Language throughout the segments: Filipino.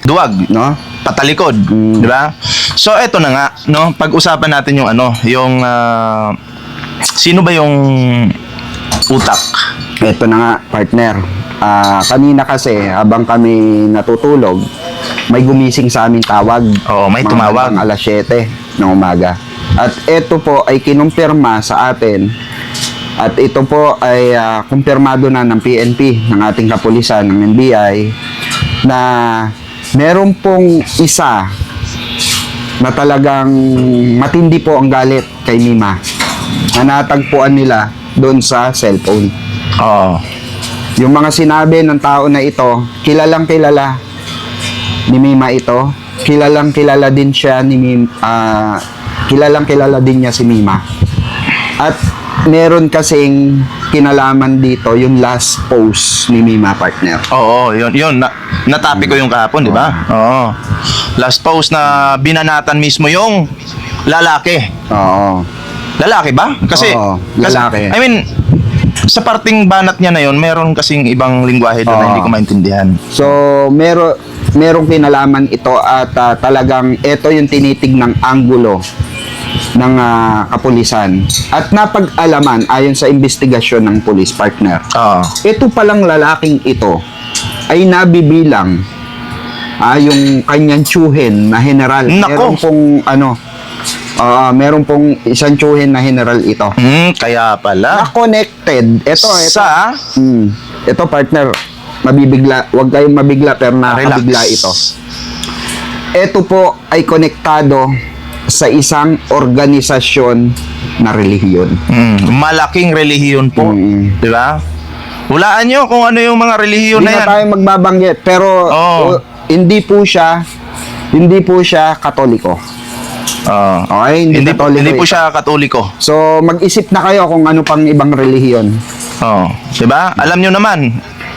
Duwag, no? Patalikod, di ba? So eto na nga, no? Pag-usapan natin yung ano, yung sino ba yung utak? Ito na nga, partner. Kanina kasi, habang kami natutulog, may gumising sa aming tawag. Oo, may Mga tumawag. bandang alas 7 ng umaga. At ito po ay kinumpirma sa atin. At ito po ay kumpirmado na ng PNP, ng ating kapulisan, ng NBI, na meron pong isa na talagang matindi po ang galit kay Mima. Na natagpuan nila doon sa cellphone. Oo. Yung mga sinabi ng tao na ito, kilalang kilala ni Mima ito. Kilalang kilala din siya ni kilalang kilala din niya si Mima. At meron kasing kinalaman dito yung last post ni Mima, partner. Oo, yun. Natapi ko yung kahapon, di ba? Oo. Last post na binanatan mismo yung lalaki. Oo. Lalaki ba? Kasi, Oo, lalaki. I mean, sa parting banat niya na yun, meron kasing ibang lingwahe doon na Oo. hindi ko maintindihan. So, merong kinalaman ito at talagang ito yung tinitignang anggulo ng kapulisan. At napag-alaman ayon sa investigasyon ng police, partner. Oo. Ito palang lalaking ito ay nabibilang yung kanyang tsuhin na general. Nako. Meron pong isang tsuhin na general ito. Kaya pala. Na connected. Ito. Sa? Ito, partner. Mabibigla. Huwag kayong mabigla pero nakabigla Relax. ito. Ito po ay konektado sa isang organisasyon na relihiyon. Malaking relihiyon po. Mm. Di ba? Hulaan nyo kung ano yung mga relihiyon Hindi na na yan. tayo magbabanggit pero Oo. hindi po siya Katoliko. Oo. Okay, hindi Katoliko hindi po ito. siya Katoliko. So mag-isip na kayo kung ano pang ibang relihiyon. Oo. Di ba? Alam nyo naman,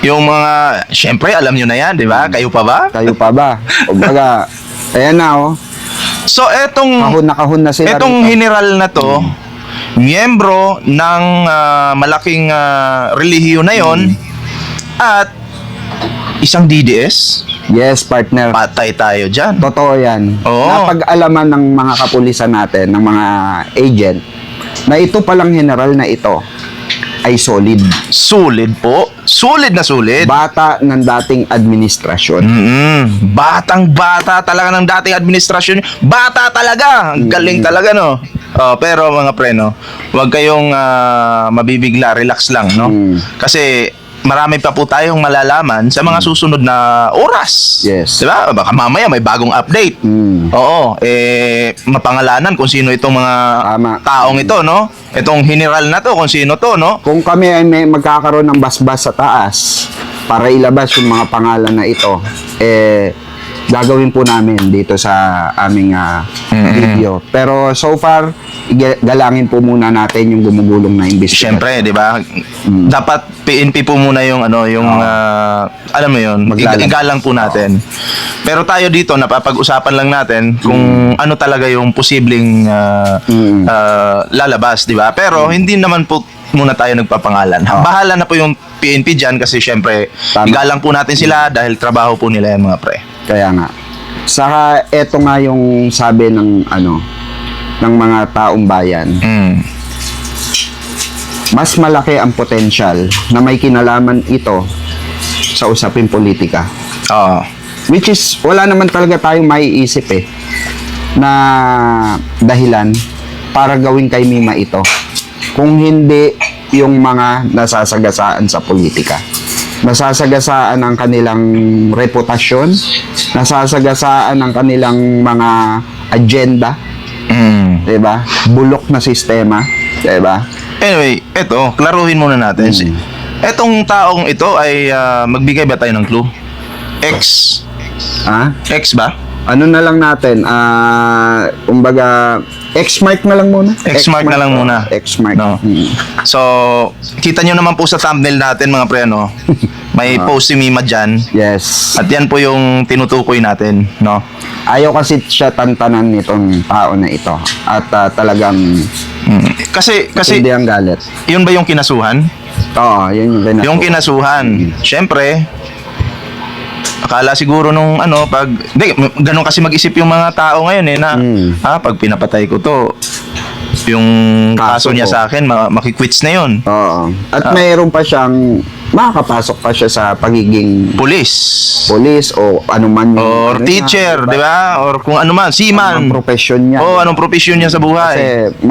yung mga, syempre alam nyo na yan, di ba? Kayo pa ba? Kayo pa ba? Kumbaga, ayan na So, kahon na sila etong rito. general na to, miyembro ng malaking relihiyon na yon at isang DDS, Yes, partner. patay tayo dyan. Totoo yan. Oo. Napag-alaman ng mga kapulisan natin, ng mga agent, na ito palang general na ito ay solid. Sulit po. Sulit na sulit. Bata ng dating administrasyon. Batang-bata talaga ng dating administrasyon. Bata talaga. Ang galing talaga, no? Pero mga preno, huwag kayong mabibigla. Relax lang, no? Kasi marami pa po tayong malalaman sa mga susunod na oras. Yes. Diba? Baka mamaya may bagong update. Oo. Mapangalanan kung sino itong mga Tama. taong ito, no? Itong general na to, kung sino to, no? Kung kami ay may magkakaroon ng basbas sa taas para ilabas yung mga pangalan na ito, gagawin po namin dito sa aming video. Pero so far, galangin po muna natin yung gumugulong na investigasyon. Siyempre, 'di ba? Dapat PNP po muna yung alam mo 'yun, igalang po natin. Pero tayo dito napapag-usapan lang natin kung ano talaga yung posibleng lalabas, 'di ba? Pero hindi naman po muna tayo nagpapangalan. Bahala na po yung PNP diyan kasi siyempre Tama. igalang po natin sila dahil trabaho po nila yan, mga pre. Kaya nga. Saka eto nga yung sabi ng ng mga taong bayan. Mas malaki ang potensyal na may kinalaman ito sa usaping politika. Oo. Which is, wala naman talaga tayong maiisip na dahilan para gawin kay Mima ito. Kung hindi yung mga nasasagasaan sa politika. Nasasagasaan ang kanilang reputasyon, nasasagasaan ang kanilang mga agenda, 'di ba? Bulok na sistema, 'di ba? Anyway, eto, klaruhin muna natin. Etong taong ito ay magbigay ba tayo ng clue? X ba? Ano na lang natin, kumbaga, X-mark na lang muna. X-mark na lang muna. X-mark. No. So, kita nyo naman po sa thumbnail natin, mga pre, no? May post si Mima dyan. Yes. At yan po yung tinutukoy natin, no? Ayaw kasi siya tantanan nitong tao na ito. At talagang Kasi hindi ang galit. yun ba yung kinasuhan? Oo, yun yung kinasuhan. Yung kinasuhan. Siyempre, akala siguro nung pag hindi ganun kasi mag-isip yung mga tao ngayon na pag pinapatay ko to, yung kaso Kaso niya ko. sa akin makikwits na yun. Oo. At mayroon pa siyang makakapasok pa siya sa pagiging Pulis police o anuman yung or ano teacher, niya, di ba? Or kung ano man, Ang seaman. profession niya. Anong profesyon niya sa buhay? Kasi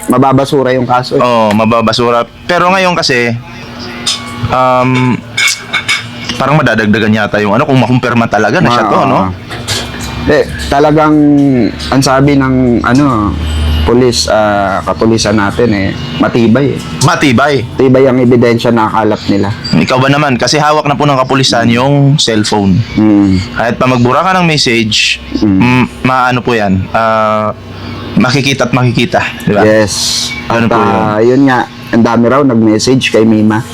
mababasura yung kaso. Mababasura. Pero ngayon kasi parang madadagdagan yata yung kung makumpirma talaga na siya to, no? Talagang ang sabi ng pulis, kapulisan natin matibay. Matibay. Matibay ang ebidensya na nakalap nila. Ikaw ba naman? Kasi hawak na po ng kapulisan yung cellphone. Kahit pa magbura ka ng message, maano po yan, makikita at makikita. Di ba? Yes. Ano At po yun nga, ang dami raw nag-message kay Mima.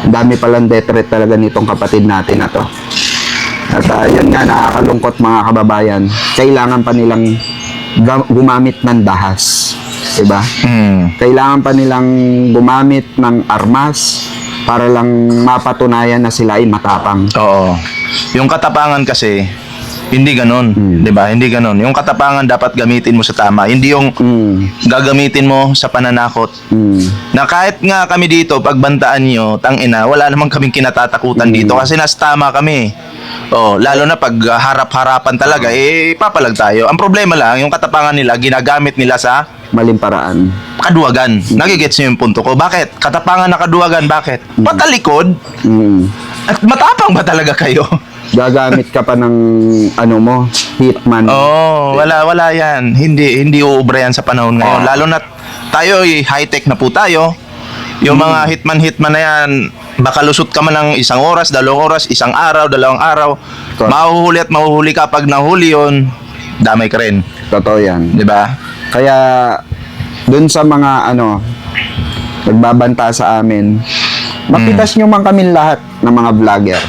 Ang dami palang death threat talaga nitong kapatid natin na to. At yun nga, nakakalungkot mga kababayan. Kailangan pa nilang gumamit ng dahas. Diba? Kailangan pa nilang gumamit ng armas para lang mapatunayan na sila ay matapang. Oo. Yung katapangan kasi, hindi ganon. Di ba? Hindi ganon. Yung katapangan dapat gamitin mo sa tama. Hindi yung gagamitin mo sa pananakot. Na kahit nga kami dito, pagbantaan nyo, tangina, wala namang kaming kinatatakutan dito kasi nas tama kami. Lalo na pag harap-harapan talaga, papalag tayo. Ang problema lang, yung katapangan nila, ginagamit nila sa Maling paraan. kaduwagan. Nagigets nyo yung punto ko. Bakit? Katapangan na kaduwagan, bakit? Patalikod? At matapang ba talaga kayo? Gagamit ka pa ng hitman. Wala yan. Hindi uubra yan sa panahon ngayon. Lalo na tayo, high-tech na po tayo. Yung mga hitman na yan, baka lusot ka man ng 1 oras, 2 oras, 1 araw, 2 araw. Mahuhuli at mahuhuli ka. Pag nahuli yun, damay ka rin. Totoo yan. Di ba? Kaya, dun sa mga nagbabanta sa amin, mapitas nyo man kami lahat ng mga vlogger.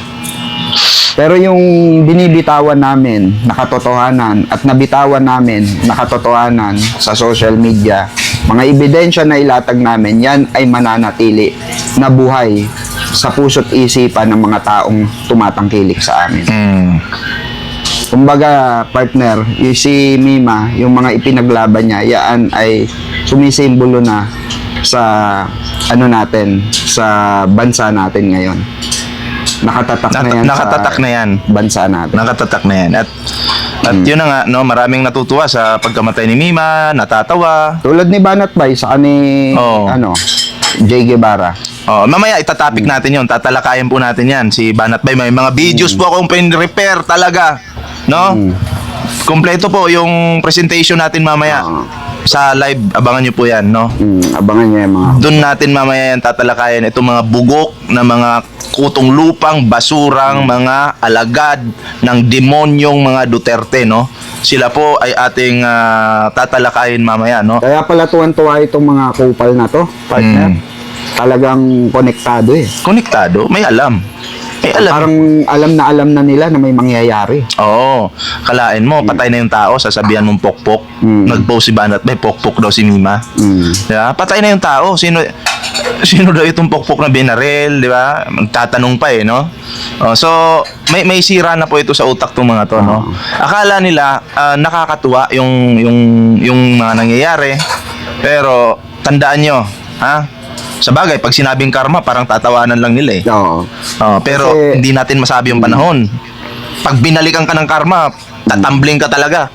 Pero yung binibitawan namin na katotohanan at nabitawan namin na katotohanan sa social media, mga ebidensya na ilatag namin, yan ay mananatili na buhay sa puso't isipan ng mga taong tumatangkilik sa amin. Kumbaga, partner, yung si Mima, yung mga ipinaglaban niya, yan ay sumisimbolo na sa natin, sa bansa natin ngayon. Nakatatak na yan Nakatatak sa na yan. bansa natin. Nakatatak na yan. At yun na nga, maraming natutuwa sa pagkamatay ni Mima, natatawa. Tulad ni Banat Bay sa ni Jay Guevara. Mamaya itatopic natin yon, tatalakayan po natin yan. Si Banat Bay, may mga videos po akong pin-repair talaga. No? Kompleto po yung presentation natin mamaya. Sa live, abangan nyo po yan, no? Abangan niya yung mga... Doon natin mamaya yan tatalakayan itong mga bugok na mga kutong lupang, basurang, mga alagad ng demonyong mga Duterte, no? Sila po ay ating tatalakayin mamaya, no? Kaya pala tuwan-tuwa itong mga kupal na to, partner. Talagang konektado Konektado, may alam. May alam. Parang alam na nila na may mangyayari. Oo. Kalain mo, patay na yung tao, sasabihan mong pokpok. Nag-post si Banat Bay, pokpok daw si Mima. Diba? Patay na yung tao. Sino daw itong pokpok na binaril, di ba? Magtatanong pa no? So, may sira na po ito sa utak ng mga to, no? Akala nila nakakatuwa yung mga nangyayari. Pero tandaan nyo, sa bagay, pag sinabing karma, parang tatawanan lang nila Oo. pero Kasi- hindi natin masabi yung panahon. Pag binalikan ka ng karma, tatambling ka talaga.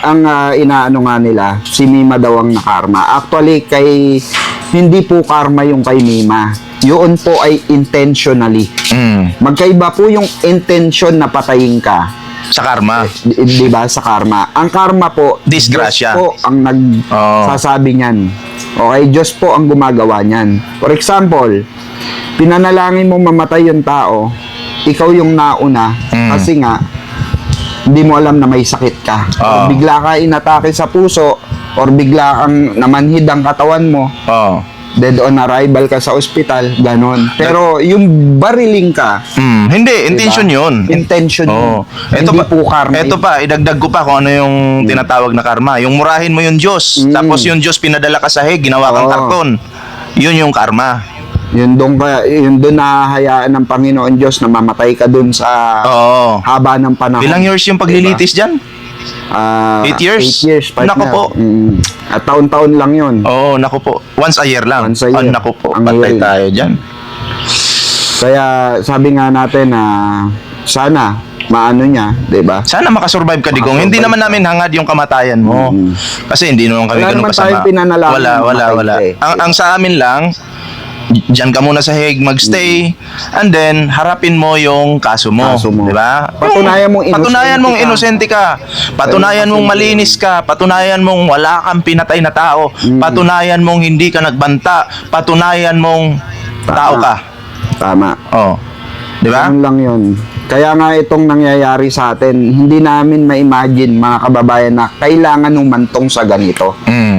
Ang inaano nga nila, si Mima daw ang nakarma. Actually, hindi po karma yung kay Mima. Yun po ay intentionally. Magkaiba po yung intention na patayin ka. Sa karma. Di ba? Sa karma. Ang karma po, Disgrasya. Diyos po ang nagsasabi niyan. Okay? Diyos po ang gumagawa niyan. For example, pinanalangin mo mamatay yung tao, ikaw yung nauna, kasi nga, hindi mo alam na may sakit ka. Or bigla ka inatake sa puso, or bigla kang namanhid ang katawan mo, dead on arrival ka sa ospital, ganon. Pero yung bariling ka, Hindi, intention yun. intention yun. Ito Hindi pa, po karma. ito pa, idagdag ko pa kung ano yung tinatawag na karma. Yung murahin mo yung Diyos, tapos yung Diyos pinadala ka sa hig, ginawa kang Oo. karton. Yun yung karma. Yun doon nahahayaan ng Panginoon Diyos na mamatay ka doon sa Oo. haba ng panahon. Ilang years yung paglilitis dyan? 8 8 years? partner. Naku po. At taon-taon lang yun. Oo, naku po. Once a year lang. Once a year. Naku po. Ang Patay year. tayo dyan. Kaya sabi nga natin na sana maano niya, 'di ba? Sana makasurvive ka, Digong. Hindi naman namin hangad yung kamatayan mo. Kasi hindi naman kami Wala ganun naman kasama. tayong pinanalangin na mamatay Wala. ka eh. Ang sa amin lang, diyan ka muna sa Hague magstay, and then harapin mo yung kaso mo, Kaso mo. 'di ba? Patunayan mong Patunayan mong inosente inosente ka. Patunayan mong malinis ka. Patunayan mong wala kang pinatay na tao. Patunayan mong hindi ka nagbanta. Patunayan mong tao ka. Tama. Oh. 'Di ba? Ganun lang 'yun. Kaya nga itong nangyayari sa atin, hindi namin ma-imagine mga kababayan na kailangan umantong sa ganito.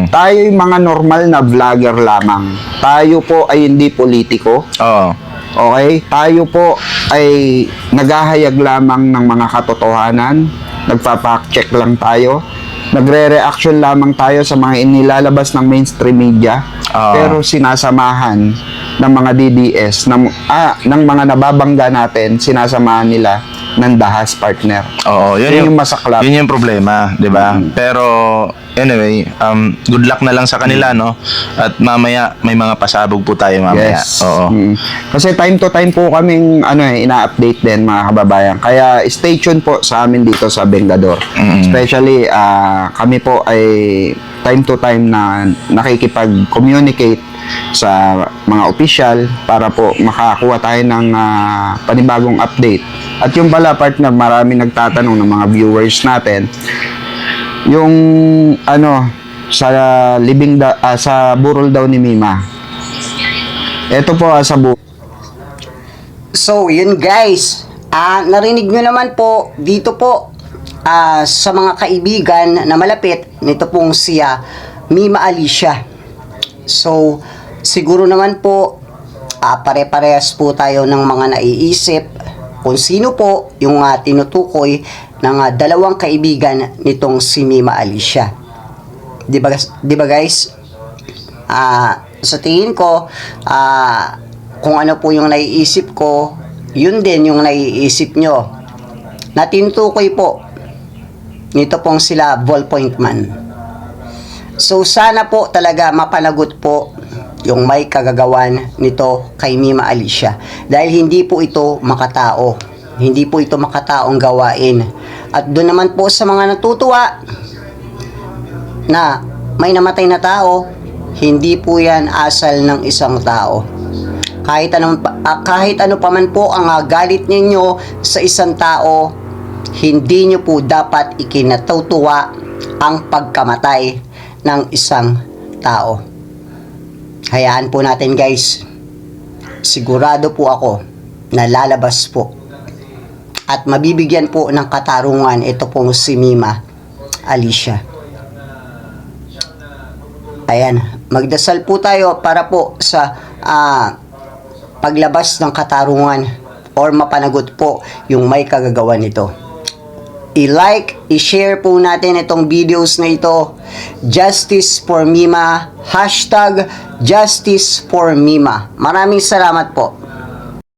Tayo yung mga normal na vlogger lamang. Tayo po ay hindi politiko. Oo. Okay? Tayo po ay naghahayag lamang ng mga katotohanan. Nagpa-fact check lang tayo. Nagre-reaction lamang tayo sa mga inilalabas ng mainstream media. Pero sinasamahan ng mga DDS, ng mga nababangga natin, sinasamahan nila ng dahas, partner. Oo, Yun yung masaklap. Yun yung problema, 'di ba? Pero anyway, good luck na lang sa kanila, no? At mamaya may mga pasabog po tayo mamaya. Yes. Oo. Kasi time to time po kaming ina-update din mga kababayan. Kaya stay tuned po sa amin dito sa Vengador. Especially kami po ay time to time na nakikipag-communicate sa mga official para po makakuha tayo ng panibagong update. At yung pala partner, marami nagtatanong ng mga viewers natin yung sa sa burol daw ni Mima. Ito po sa So, yun guys. Narinig nyo naman po dito po sa mga kaibigan na malapit nito pong siya Mima Alicia. So, siguro naman po pare-parehas po tayo ng mga naiisip kung sino po yung tinutukoy ng dalawang kaibigan nitong si Mima Alicia. 'Di ba guys? Sa tingin ko, kung ano po yung naiisip ko, yun din yung naiisip nyo. Na tinutukoy po nito pong sila Ballpoint Man. So sana po talaga mapanagot po yung may kagagawan nito kay Mima Alicia. Dahil hindi po ito makatao. Hindi po ito makataong gawain. At doon naman po sa mga natutuwa na may namatay na tao, hindi po yan asal ng isang tao. Kahit ano pa man po ang galit ninyo sa isang tao, hindi nyo po dapat ikinatutuwa ang pagkamatay ng isang tao. Hayaan po natin guys. Sigurado po ako na lalabas po at mabibigyan po ng katarungan ito pong si Mima Alicia. Ayan, magdasal po tayo para po sa paglabas ng katarungan or mapanagot po yung may kagagawan nito. I-like, i-share po natin itong videos na ito. Justice for Mima. #Justice for Mima. Maraming salamat po.